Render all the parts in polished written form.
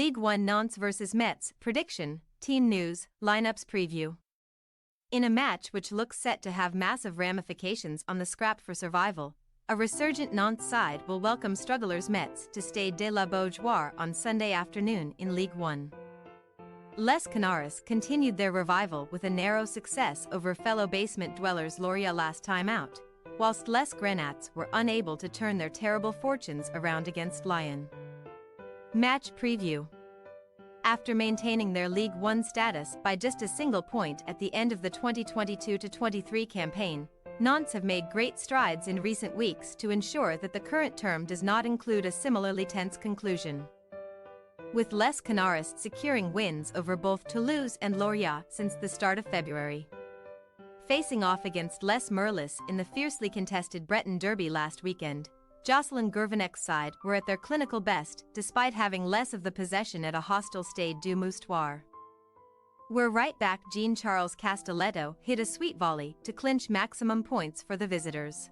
Ligue 1 Nantes vs Metz, prediction, team news, lineups preview. In a match which looks set to have massive ramifications on the scrap for survival, a resurgent Nantes side will welcome strugglers Metz to Stade de la Beaujoire on Sunday afternoon in Ligue 1. Les Canaris continued their revival with a narrow success over fellow basement dwellers Lorient last time out, whilst Les Grenats were unable to turn their terrible fortunes around against Lyon. Match preview. After maintaining their Ligue 1 status by just a single point at the end of the 2022-23 campaign, Nantes have made great strides in recent weeks to ensure that the current term does not include a similarly tense conclusion. With Les Canaris securing wins over both Toulouse and Lorient since the start of February. Facing off against Les Merlis in the fiercely contested Breton Derby last weekend, Jocelyn Gourvenec's side were at their clinical best despite having less of the possession at a hostile Stade du Moustoir, where right-back Jean-Charles Castelletto hit a sweet volley to clinch maximum points for the visitors.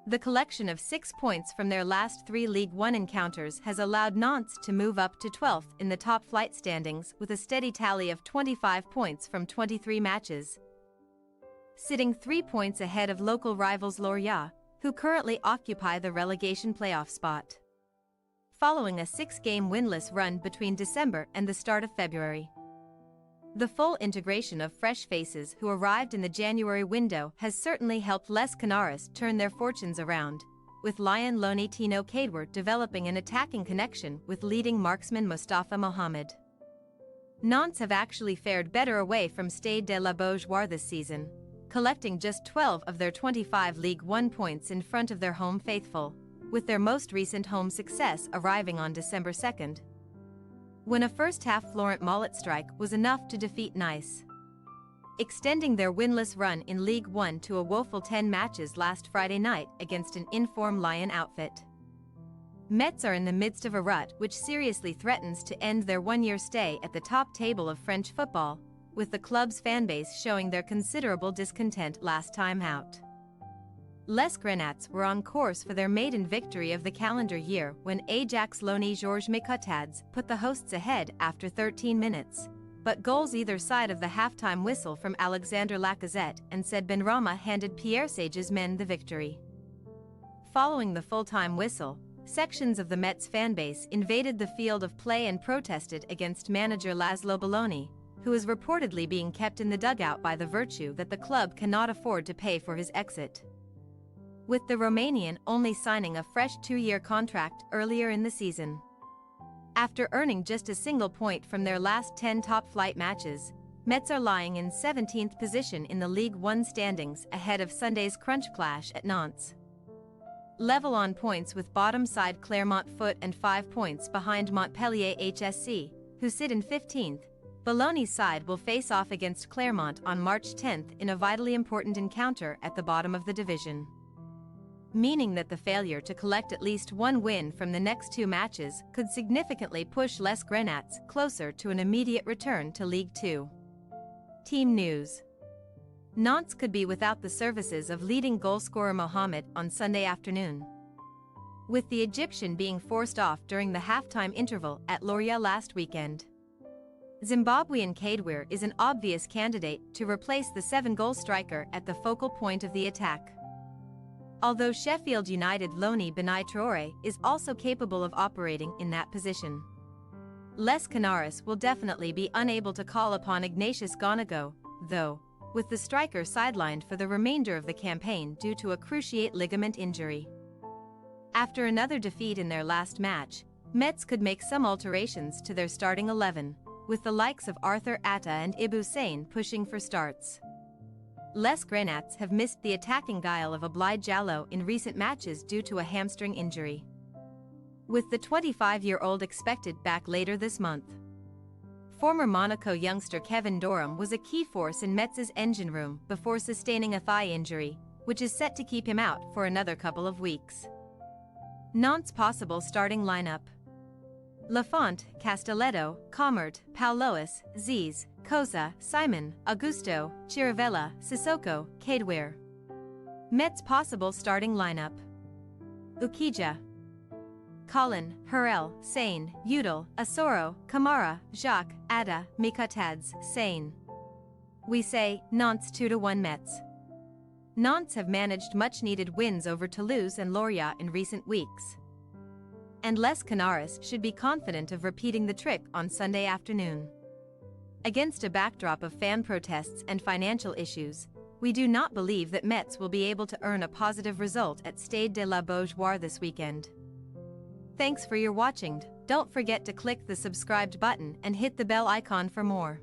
The collection of 6 points from their last 3 Ligue 1 encounters has allowed Nantes to move up to 12th in the top flight standings with a steady tally of 25 points from 23 matches, sitting 3 points ahead of local rivals Lorient, who currently occupy the relegation playoff spot, following a 6-game winless run between December and the start of February. The full integration of fresh faces who arrived in the January window has certainly helped Les Canaris turn their fortunes around, with Lyon loanee Tino Cadwar developing an attacking connection with leading marksman Mustafa Mohamed. Nantes have actually fared better away from Stade de la Beaujoire this season, collecting just 12 of their 25 Ligue 1 points in front of their home faithful, with their most recent home success arriving on December 2nd, when a first-half Florent Mollet strike was enough to defeat Nice, extending their winless run in Ligue 1 to a woeful 10 matches last Friday night against an in-form Lyon outfit. Metz are in the midst of a rut which seriously threatens to end their one-year stay at the top table of French football, with the club's fanbase showing their considerable discontent last time out. Les Grenats were on course for their maiden victory of the calendar year when Ajax loanee Georges Mécotades put the hosts ahead after 13 minutes, but goals either side of the halftime whistle from Alexandre Lacazette and Said Benrahma handed Pierre Sage's men the victory. Following the full-time whistle, sections of the Metz fanbase invaded the field of play and protested against manager Laszlo Belloni, who is reportedly being kept in the dugout by the virtue that the club cannot afford to pay for his exit, with the Romanian only signing a fresh 2-year contract earlier in the season. After earning just a single point from their last 10 top-flight matches, Metz are lying in 17th position in the Ligue 1 standings ahead of Sunday's crunch clash at Nantes, level on points with bottom side Clermont Foot and 5 points behind Montpellier HSC, who sit in 15th. Belloni's side will face off against Clermont on March 10th in a vitally important encounter at the bottom of the division, meaning that the failure to collect at least one win from the next 2 matches could significantly push Les Grenats closer to an immediate return to Ligue 2. Team news. Nantes could be without the services of leading goalscorer Mohamed on Sunday afternoon, with the Egyptian being forced off during the halftime interval at Lorient last weekend. Zimbabwean Cadwar is an obvious candidate to replace the 7-goal striker at the focal point of the attack, although Sheffield United loanee Benai Traore is also capable of operating in that position. Les Canaris will definitely be unable to call upon Ignatius Gonago, though, with the striker sidelined for the remainder of the campaign due to a cruciate ligament injury. After another defeat in their last match, Metz could make some alterations to their starting 11, with the likes of Arthur Atta and Ibou Sane pushing for starts. Les Grenats have missed the attacking guile of Ablaye Diallo in recent matches due to a hamstring injury, with the 25-year-old expected back later this month. Former Monaco youngster Kevin Dorham was a key force in Metz's engine room before sustaining a thigh injury, which is set to keep him out for another couple of weeks. Nantes' possible starting lineup: Lafont, Castelletto, Comert, Paulois, Ziz, Koza, Simon, Augusto, Chirivella, Sissoko, Cadwar. Metz' possible starting lineup: Ukija, Colin, Hurrell, Seine, Udal, Asoro, Kamara, Jacques, Ada, Mikotadze, Seine. We say, Nantes 2-1 Metz. Nantes have managed much-needed wins over Toulouse and Lorient in recent weeks. And Les Canaris should be confident of repeating the trick on Sunday afternoon. Against a backdrop of fan protests and financial issues, we do not believe that Metz will be able to earn a positive result at Stade de la Beaujoire this weekend. Thanks for your watching. Don't forget to click the subscribed button and hit the bell icon for more.